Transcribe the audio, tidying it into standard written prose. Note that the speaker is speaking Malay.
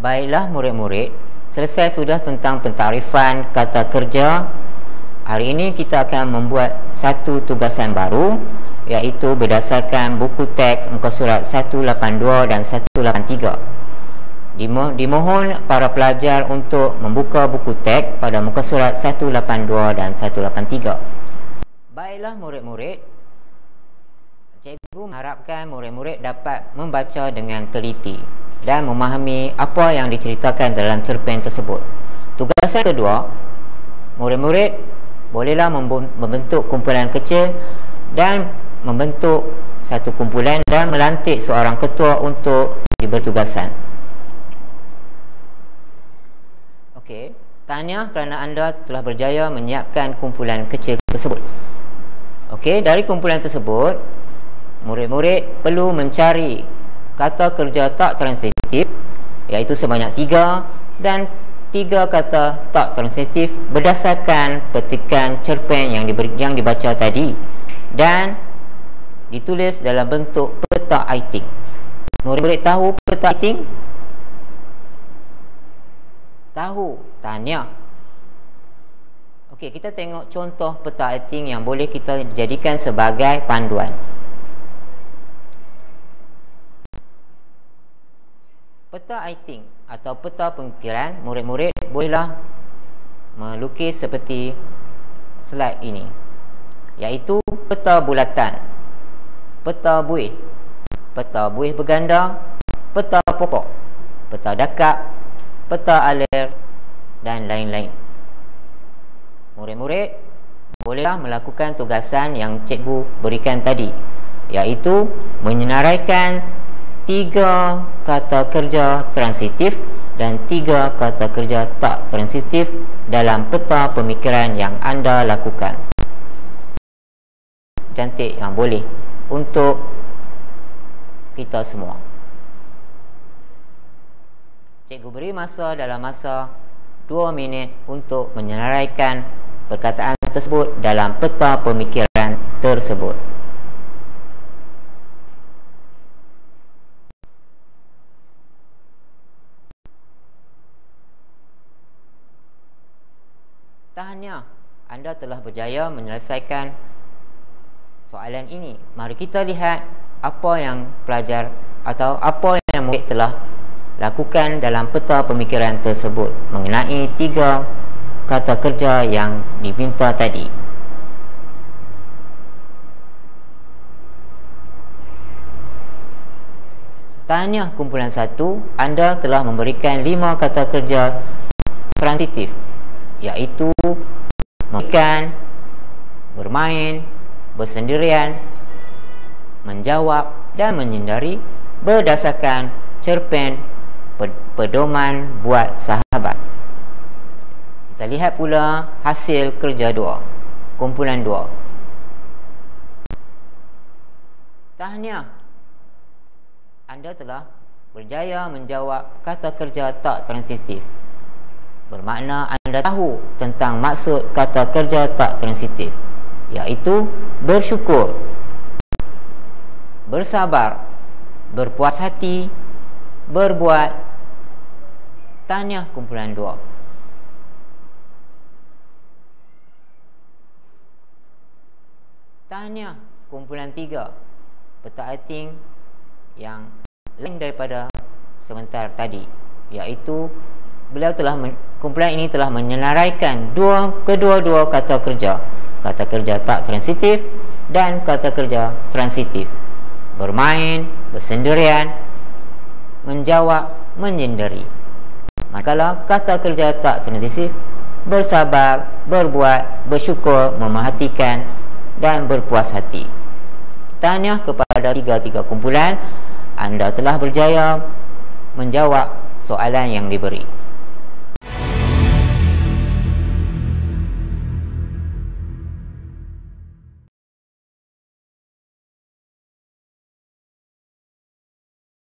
Baiklah murid-murid, selesai sudah tentang pentarifan kata kerja. Hari ini kita akan membuat satu tugasan baru, iaitu berdasarkan buku teks muka surat 182 dan 183. Dimohon para pelajar untuk membuka buku teks pada muka surat 182 dan 183. Baiklah murid-murid, cikgu mengharapkan murid-murid dapat membaca dengan teliti dan memahami apa yang diceritakan dalam cerpen tersebut. Tugasan kedua, murid-murid bolehlah membentuk kumpulan kecil dan membentuk satu kumpulan dan melantik seorang ketua untuk diberi tugasan. Okey, tahniah kerana anda telah berjaya menyiapkan kumpulan kecil tersebut. Okey, dari kumpulan tersebut, murid-murid perlu mencari kata kerja tak transitif, iaitu sebanyak 3, dan 3 kata tak transitif berdasarkan petikan cerpen yang dibaca tadi dan ditulis dalam bentuk peta iting. Murid-murid tahu peta iting? Tahu? Tahniah. Okey, kita tengok contoh peta iting yang boleh kita jadikan sebagai panduan. Peta iting atau peta pemikiran, murid-murid bolehlah melukis seperti slide ini, iaitu peta bulatan, peta buih berganda, peta pokok, peta dakap, peta alir dan lain-lain. Murid-murid bolehlah melakukan tugasan yang cikgu berikan tadi, iaitu menyenaraikan 3 kata kerja transitif dan 3 kata kerja tak transitif dalam peta pemikiran yang anda lakukan. Cantik yang boleh untuk kita semua. Cikgu beri masa dalam masa 2 minit untuk menyenaraikan perkataan tersebut dalam peta pemikiran tersebut. Tahniah, anda telah berjaya menyelesaikan soalan ini. Mari kita lihat apa yang pelajar atau apa yang murid telah lakukan dalam peta pemikiran tersebut mengenai 3 kata kerja yang diminta tadi. Tahniah kumpulan 1, anda telah memberikan 5 kata kerja transitif, iaitu makan, bermain, bersendirian, menjawab dan menyindari berdasarkan cerpen pedoman buat sahabat. Kita lihat pula hasil kerja 2, kumpulan 2. Tahniah, anda telah berjaya menjawab kata kerja tak transitif. Bermakna anda tahu tentang maksud kata kerja tak transitif, iaitu bersyukur, bersabar, berpuas hati, berbuat. Tahniah kumpulan 2. Tahniah kumpulan 3, peta iting yang lain daripada sebentar tadi, iaitu kumpulan ini telah menyenaraikan kedua-dua kata kerja tak transitif dan kata kerja transitif, bermain, bersendirian, menjawab, menyindari. Manakala kata kerja tak transitif, bersabar, berbuat, bersyukur, memerhatikan dan berpuas hati. Tahniah kepada 3 kumpulan, anda telah berjaya menjawab soalan yang diberi.